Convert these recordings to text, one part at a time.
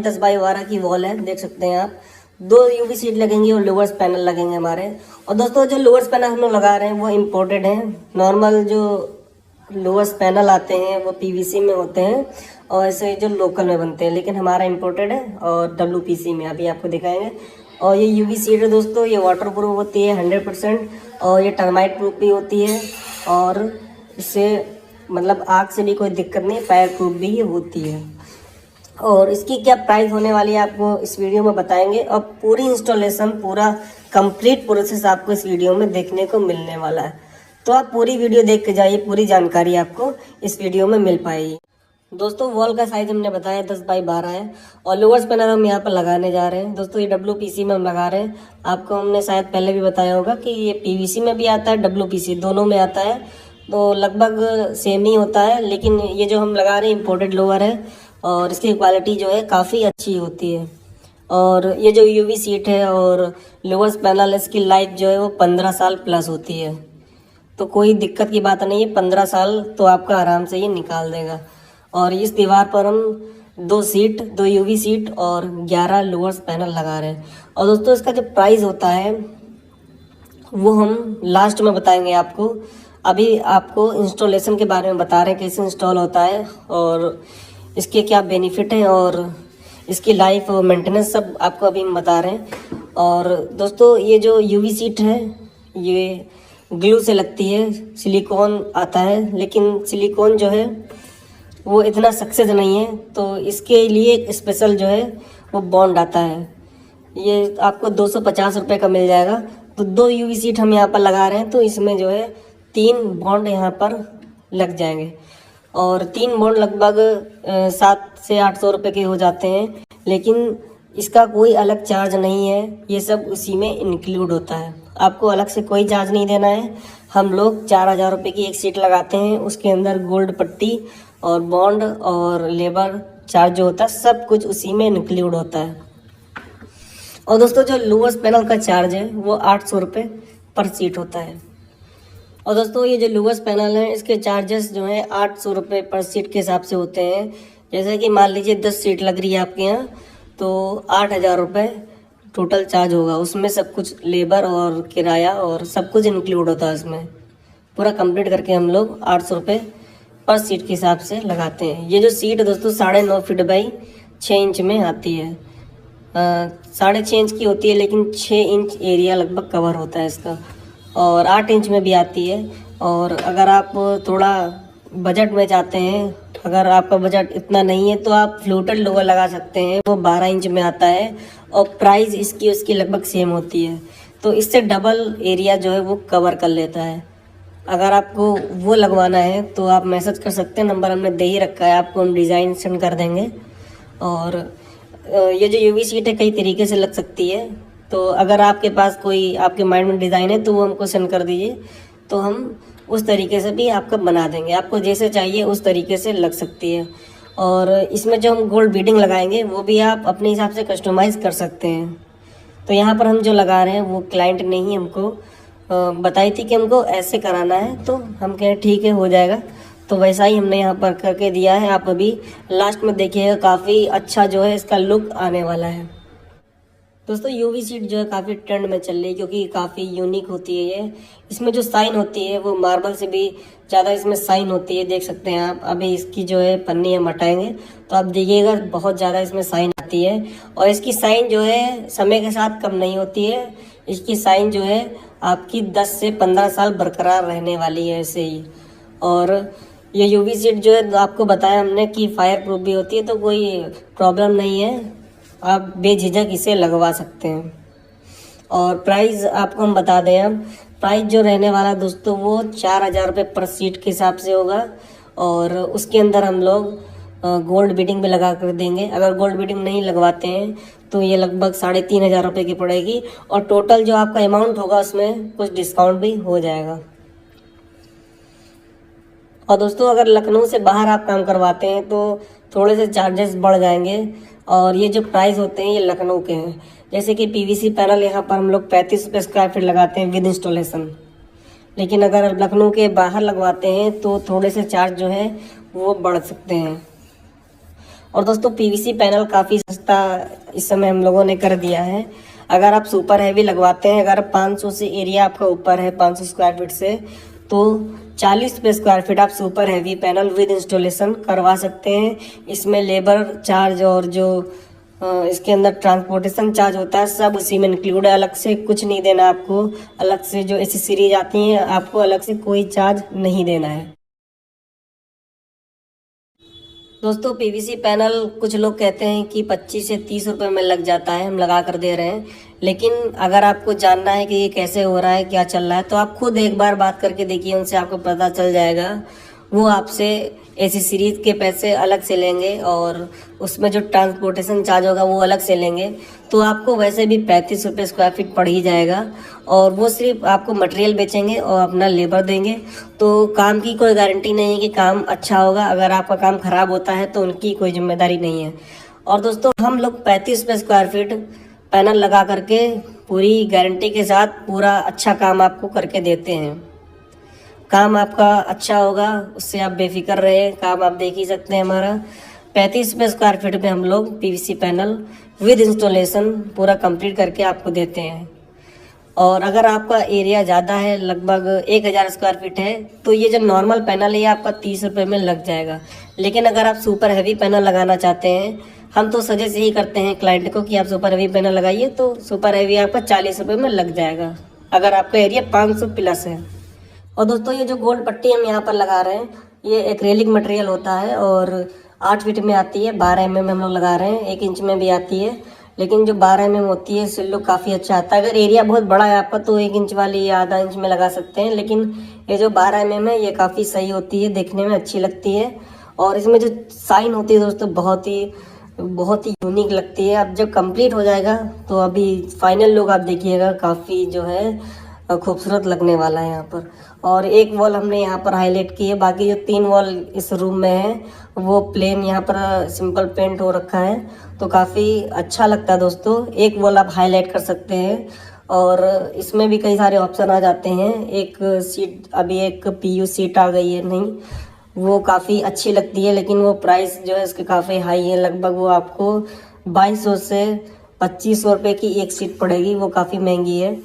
10x12 की wall है, देख सकते हैं आप। 2 यूवी सीट लगेंगी और लोअर्स पैनल लगेंगे हमारे। और दोस्तों जो लोअर्स पैनल हम लोग लगा रहे हैं वो इम्पोर्टेड है। नॉर्मल जो लोअर्स पैनल आते हैं वो पीवीसी में होते हैं और ऐसे जो लोकल में बनते हैं, लेकिन हमारा इम्पोर्टेड है और डब्ल्यूपीसी में अभी आपको दिखाएंगे। और ये यूवी सीट है दोस्तों, ये वाटर प्रूफ होती है 100% और ये टर्माइट प्रूफ भी होती है और इससे मतलब आग से भी कोई दिक्कत नहीं, फायर प्रूफ भी ये होती है। और इसकी क्या प्राइस होने वाली है आपको इस वीडियो में बताएंगे और पूरी इंस्टॉलेशन, पूरा कंप्लीट प्रोसेस आपको इस वीडियो में देखने को मिलने वाला है। तो आप पूरी वीडियो देख के जाइए, पूरी जानकारी आपको इस वीडियो में मिल पाएगी। दोस्तों वॉल का साइज हमने बताया 10x12 है और लोअर्स पैनल हम यहाँ पर लगाने जा रहे हैं। दोस्तों ये डब्ल्यूपीसी में हम लगा रहे हैं। आपको हमने शायद पहले भी बताया होगा कि ये पीवीसी में भी आता है, डब्ल्यूपीसी दोनों में आता है, तो लगभग सेम ही होता है। लेकिन ये जो हम लगा रहे हैं इम्पोर्टेड लोअर है और इसकी क्वालिटी जो है काफ़ी अच्छी होती है। और ये जो यूवी सीट है और लोअर्स पैनल, इसकी लाइफ जो है वो 15 साल प्लस होती है, तो कोई दिक्कत की बात नहीं है। 15 साल तो आपका आराम से ये निकाल देगा। और इस दीवार पर हम 2 यूवी सीट और 11 लोअर्स पैनल लगा रहे हैं। और दोस्तों इसका जो प्राइस होता है वो हम लास्ट में बताएंगे आपको। अभी आपको इंस्टॉलेशन के बारे में बता रहे हैं, कैसे इंस्टॉल होता है और इसके क्या बेनिफिट हैं और इसकी लाइफ और मेंटेनेंस सब आपको अभी हम बता रहे हैं। और दोस्तों ये जो यूवी सीट है ये ग्लू से लगती है, सिलिकॉन आता है, लेकिन सिलिकॉन जो है वो इतना सक्सेस नहीं है, तो इसके लिए स्पेशल जो है वो बॉन्ड आता है। ये आपको 250 रुपये का मिल जाएगा। तो 2 यूवी सीट हम यहाँ पर लगा रहे हैं, तो इसमें जो है 3 बॉन्ड यहाँ पर लग जाएंगे और 3 बॉन्ड लगभग 700 से 800 रुपये के हो जाते हैं। लेकिन इसका कोई अलग चार्ज नहीं है, ये सब उसी में इंक्लूड होता है। आपको अलग से कोई चार्ज नहीं देना है। हम लोग 4000 रुपये की एक सीट लगाते हैं, उसके अंदर गोल्ड पट्टी और बॉन्ड और लेबर चार्ज जो होता है सब कुछ उसी में इंक्लूड होता है। और दोस्तों जो लोअर्स पैनल का चार्ज है वो 800 रुपये पर सीट होता है। और दोस्तों ये जो लोअर्स पैनल है इसके चार्जेस जो है 800 रुपये पर सीट के हिसाब से होते हैं। जैसे कि मान लीजिए 10 सीट लग रही है आपके यहाँ, तो 8000 रुपये टोटल चार्ज होगा। उसमें सब कुछ लेबर और किराया और सब कुछ इंक्लूड होता है। उसमें पूरा कंप्लीट करके हम लोग 800 रुपये पर सीट के हिसाब से लगाते हैं। ये जो सीट है दोस्तों 9.5 फीट बाई 6 इंच में आती है। 6.5 इंच की होती है, लेकिन 6 इंच एरिया लगभग कवर होता है इसका। और 8 इंच में भी आती है। और अगर आप थोड़ा बजट में चाहते हैं, अगर आपका बजट इतना नहीं है, तो आप फ्लोटेड लोअर लगा सकते हैं, वो 12 इंच में आता है और प्राइस इसकी उसकी लगभग सेम होती है। तो इससे डबल एरिया जो है वो कवर कर लेता है। अगर आपको वो लगवाना है तो आप मैसेज कर सकते हैं, नंबर हमने दे ही रखा है, आपको हम डिज़ाइन सेंड कर देंगे। और ये जो यूवी सीट है कई तरीके से लग सकती है, तो अगर आपके पास कोई आपके माइंड में डिज़ाइन है तो वो हमको सेंड कर दीजिए, तो हम उस तरीके से भी आपका बना देंगे। आपको जैसे चाहिए उस तरीके से लग सकती है। और इसमें जो हम गोल्ड बीडिंग लगाएंगे वो भी आप अपने हिसाब से कस्टमाइज़ कर सकते हैं। तो यहाँ पर हम जो लगा रहे हैं वो क्लाइंट ने ही हमको बताई थी कि हमको ऐसे कराना है, तो हम कहें ठीक है हो जाएगा, तो वैसा ही हमने यहाँ पर करके दिया है। आप अभी लास्ट में देखिएगा, काफ़ी अच्छा जो है इसका लुक आने वाला है। दोस्तों यूवी सीट जो है काफ़ी ट्रेंड में चल रही है, क्योंकि काफ़ी यूनिक होती है ये। इसमें जो साइन होती है वो मार्बल से भी ज़्यादा इसमें साइन होती है, देख सकते हैं आप। अभी इसकी जो है पन्नी हम हटाएंगे तो आप देखिएगा बहुत ज़्यादा इसमें साइन आती है। और इसकी साइन जो है समय के साथ कम नहीं होती है। इसकी साइन जो है आपकी 10 से 15 साल बरकरार रहने वाली है ऐसे ही। और ये यूवी सीट जो है आपको बताया हमने कि फायर प्रूफ भी होती है, तो कोई प्रॉब्लम नहीं है, आप बेझिझक इसे लगवा सकते हैं। और प्राइस आपको हम बता दें, अब प्राइस जो रहने वाला दोस्तों वो 4000 रुपये पर सीट के हिसाब से होगा। और उसके अंदर हम लोग गोल्ड बीडिंग भी लगा कर देंगे। अगर गोल्ड बीडिंग नहीं लगवाते हैं तो ये लगभग 3500 रुपये की पड़ेगी। और टोटल जो आपका अमाउंट होगा उसमें कुछ डिस्काउंट भी हो जाएगा। और दोस्तों अगर लखनऊ से बाहर आप काम करवाते हैं तो थोड़े से चार्जेस बढ़ जाएंगे। और ये जो प्राइस होते हैं ये लखनऊ के हैं। जैसे कि पीवीसी पैनल यहाँ पर हम लोग 35 रुपये स्क्वायर फीट लगाते हैं विद इंस्टॉलेशन। लेकिन अगर लखनऊ के बाहर लगवाते हैं तो थोड़े से चार्ज जो है वो बढ़ सकते हैं। और दोस्तों पीवीसी पैनल काफ़ी सस्ता इस समय हम लोगों ने कर दिया है। अगर आप सुपर हैवी लगवाते हैं, अगर 500 से एरिया आपका ऊपर है 500 स्क्वायर फीट से, तो 40 रुपये स्क्वायर फीट आप super heavy panel with installation करवा सकते हैं। इसमें लेबर चार्ज और जो इसके अंदर ट्रांसपोर्टेशन चार्ज होता है सब उसी में इंक्लूड है। अलग से कुछ नहीं देना आपको, अलग से जो एसेसरीज आती हैं आपको अलग से कोई चार्ज नहीं देना है। दोस्तों पीवीसी पैनल कुछ लोग कहते हैं कि 25 से 30 रुपए में लग जाता है, हम लगा कर दे रहे हैं। लेकिन अगर आपको जानना है कि ये कैसे हो रहा है, क्या चल रहा है, तो आप खुद एक बार बात करके देखिए, उनसे आपको पता चल जाएगा। वो आपसे एसेसरीज के पैसे अलग से लेंगे और उसमें जो ट्रांसपोर्टेशन चार्ज होगा वो अलग से लेंगे। तो आपको वैसे भी 35 रुपये स्क्वायर फीट पड़ ही जाएगा और वो सिर्फ आपको मटेरियल बेचेंगे और अपना लेबर देंगे। तो काम की कोई गारंटी नहीं है कि काम अच्छा होगा। अगर आपका काम खराब होता है तो उनकी कोई जिम्मेदारी नहीं है। और दोस्तों हम लोग 35 रुपये स्क्वायर फीट पैनल लगा करके पूरी गारंटी के साथ पूरा अच्छा काम आपको करके देते हैं। काम आपका अच्छा होगा, उससे आप बेफिक्र रहे। काम आप देख ही सकते हैं हमारा 35 रुपये स्क्वायर फीट में हम लोग पीवीसी पैनल विद इंस्टॉलेशन पूरा कंप्लीट करके आपको देते हैं। और अगर आपका एरिया ज़्यादा है, लगभग 1000 स्क्वायर फीट है, तो ये जो नॉर्मल पैनल है ये आपका 30 रुपये में लग जाएगा। लेकिन अगर आप सुपर हैवी पैनल लगाना चाहते हैं, हम तो सजेस्ट यही करते हैं क्लाइंट को कि आप सुपर हैवी पैनल लगाइए, तो सुपर हैवी आपका 40 रुपये में लग जाएगा अगर आपका एरिया 500 प्लस है। और दोस्तों ये जो गोल्ड पट्टी हम यहाँ पर लगा रहे हैं ये एक्रेलिक मटेरियल होता है और 8 फीट में आती है, 12 mm हम लोग लगा रहे हैं, 1 इंच में भी आती है। लेकिन जो 12 mm होती है इससे लुक काफ़ी अच्छा आता है। अगर एरिया बहुत बड़ा है आपका तो 1 इंच वाली या आधा इंच में लगा सकते हैं, लेकिन ये जो 12 mm है ये काफ़ी सही होती है, देखने में अच्छी लगती है। और इसमें जो साइन होती है दोस्तों बहुत ही यूनिक लगती है। अब जब कंप्लीट हो जाएगा तो अभी फाइनल लुक आप देखिएगा, काफ़ी जो है खूबसूरत लगने वाला है यहाँ पर। और एक वॉल हमने यहाँ पर हाईलाइट की है, बाकी जो 3 वॉल इस रूम में है वो प्लेन यहाँ पर सिंपल पेंट हो रखा है, तो काफ़ी अच्छा लगता है दोस्तों। एक वॉल आप हाईलाइट कर सकते हैं और इसमें भी कई सारे ऑप्शन आ जाते हैं। एक सीट, अभी एक PU सीट आ गई है, नहीं वो काफ़ी अच्छी लगती है, लेकिन वो प्राइस जो है उसके काफ़ी हाई है। लगभग वो आपको 2200 से 2500 रुपये की एक सीट पड़ेगी, वो काफ़ी महंगी है।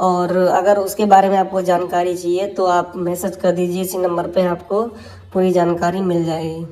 और अगर उसके बारे में आपको जानकारी चाहिए तो आप मैसेज कर दीजिए, इसी नंबर पे आपको पूरी जानकारी मिल जाएगी।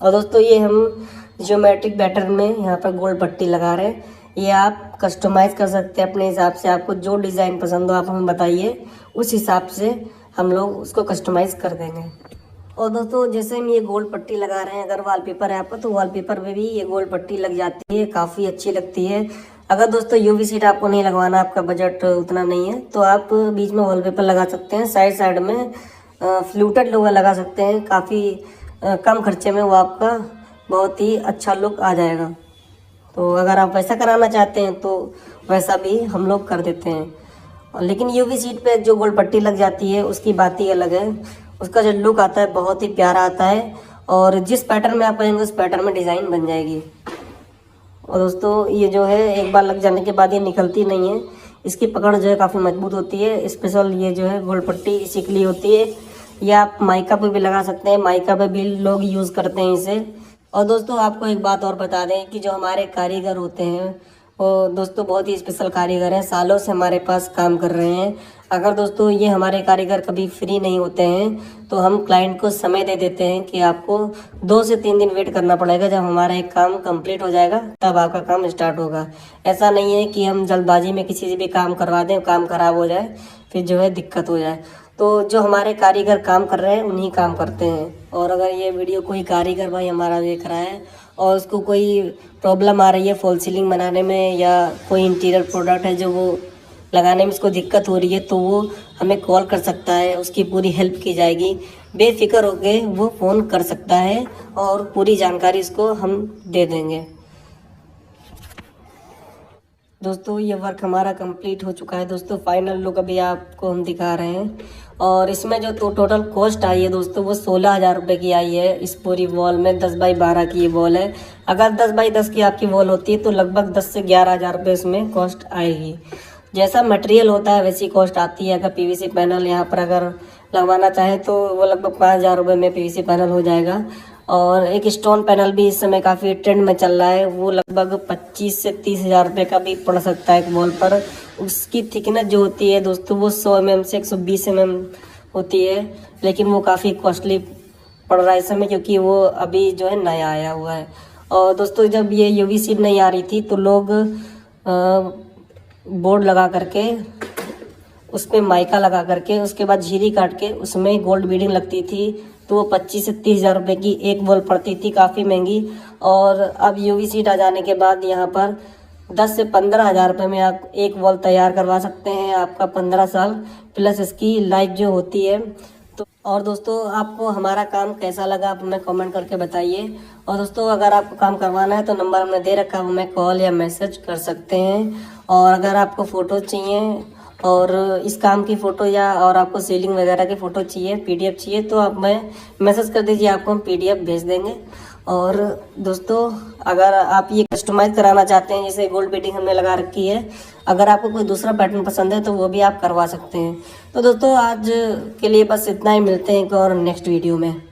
और दोस्तों ये हम ज्योमेट्रिक पैटर्न में यहाँ पर गोल्ड पट्टी लगा रहे हैं, ये आप कस्टमाइज़ कर सकते हैं अपने हिसाब से। आपको जो डिज़ाइन पसंद हो आप हमें बताइए, उस हिसाब से हम लोग उसको कस्टमाइज़ कर देंगे। और दोस्तों जैसे हम ये गोल्ड पट्टी लगा रहे हैं, अगर वॉलपेपर है आपका तो वॉलपेपर में भी ये गोल्ड पट्टी लग जाती है, काफ़ी अच्छी लगती है। अगर दोस्तों यूवी सीट आपको नहीं लगवाना, आपका बजट उतना नहीं है, तो आप बीच में वॉलपेपर लगा सकते हैं, साइड में फ्लूटेड लोगो लगा सकते हैं। काफ़ी कम खर्चे में वो आपका बहुत ही अच्छा लुक आ जाएगा। तो अगर आप वैसा कराना चाहते हैं तो वैसा भी हम लोग कर देते हैं। लेकिन यूवी सीट पे जो गोल्ड पट्टी लग जाती है उसकी बात ही अलग है, उसका जो लुक आता है बहुत ही प्यारा आता है और जिस पैटर्न में आप करेंगे उस पैटर्न में डिज़ाइन बन जाएगी। और दोस्तों ये जो है एक बार लग जाने के बाद ये निकलती नहीं है, इसकी पकड़ जो है काफ़ी मजबूत होती है। स्पेशल ये जो है गोल्ड पट्टी इसी के लिए होती है। ये आप माइका पे भी लगा सकते हैं, माइका पे भी लोग यूज़ करते हैं इसे। और दोस्तों आपको एक बात और बता दें कि जो हमारे कारीगर होते हैं वो दोस्तों बहुत ही स्पेशल कारीगर हैं, सालों से हमारे पास काम कर रहे हैं। अगर दोस्तों ये हमारे कारीगर कभी फ्री नहीं होते हैं तो हम क्लाइंट को समय दे देते हैं कि आपको 2 से 3 दिन वेट करना पड़ेगा, जब हमारा एक काम कंप्लीट हो जाएगा तब आपका काम स्टार्ट होगा। ऐसा नहीं है कि हम जल्दबाजी में किसी से भी काम करवा दें, काम खराब हो जाए फिर जो है दिक्कत हो जाए। तो जो हमारे कारीगर काम कर रहे हैं उन्हीं काम करते हैं। और अगर ये वीडियो कोई कारीगर भाई हमारा देख रहा है और उसको कोई प्रॉब्लम आ रही है फॉल सीलिंग बनाने में या कोई इंटीरियर प्रोडक्ट है जो वो लगाने में उसको दिक्कत हो रही है, तो वो हमें कॉल कर सकता है, उसकी पूरी हेल्प की जाएगी। बेफिक्र होकर वो फ़ोन कर सकता है और पूरी जानकारी इसको हम दे देंगे। दोस्तों ये वर्क हमारा कंप्लीट हो चुका है। दोस्तों फाइनल लुक अभी आपको हम दिखा रहे हैं और इसमें जो टोटल कॉस्ट आई है दोस्तों वो 16,000 रुपये की आई है। इस पूरी वॉल में 10 बाई 12 की ये वॉल है। अगर 10 बाई 10 की आपकी वॉल होती है तो लगभग 10 से 11,000 रुपये इसमें कॉस्ट आएगी। जैसा मटेरियल होता है वैसी कॉस्ट आती है। अगर पीवीसी पैनल यहाँ पर अगर लगवाना चाहे तो वो लगभग 5,000 रुपये में पीवीसी पैनल हो जाएगा। और एक स्टोन पैनल भी इस समय काफ़ी ट्रेंड में चल रहा है, वो लगभग 25 से 30 हज़ार रुपये का भी पड़ सकता है एक वॉल पर। उसकी थिकनेस जो होती है दोस्तों वो 100 mm से 120 mm होती है, लेकिन वो काफ़ी कॉस्टली पड़ रहा है इस समय, क्योंकि वो अभी जो है नया आया हुआ है। और दोस्तों जब ये यूवी सीट नहीं आ रही थी तो लोग बोर्ड लगा करके उस पर माइका लगा करके उसके बाद झिरी काट के उसमें गोल्ड बीडिंग लगती थी, तो वो 25 से 30 हज़ार रुपये की एक बॉल पड़ती थी, काफ़ी महंगी। और अब यूवी सीट आ जाने के बाद यहाँ पर 10 से 15 हज़ार रुपये में आप एक वॉल तैयार करवा सकते हैं, आपका 15 साल प्लस इसकी लाइफ जो होती है। तो और दोस्तों आपको हमारा काम कैसा लगा आप हमें कमेंट करके बताइए। और दोस्तों अगर आपको काम करवाना है तो नंबर हमने दे रखा है, हमें कॉल या मैसेज कर सकते हैं। और अगर आपको फ़ोटो चाहिए और इस काम की फ़ोटो या और आपको सीलिंग वगैरह की फ़ोटो चाहिए, पीडीएफ चाहिए, तो आप हमें मैसेज कर दीजिए, आपको हम पीडीएफ भेज देंगे। और दोस्तों अगर आप ये कस्टमाइज़ कराना चाहते हैं, जैसे गोल्ड बीडिंग हमने लगा रखी है, अगर आपको कोई दूसरा पैटर्न पसंद है तो वो भी आप करवा सकते हैं। तो दोस्तों आज के लिए बस इतना ही, मिलते हैं एक और नेक्स्ट वीडियो में।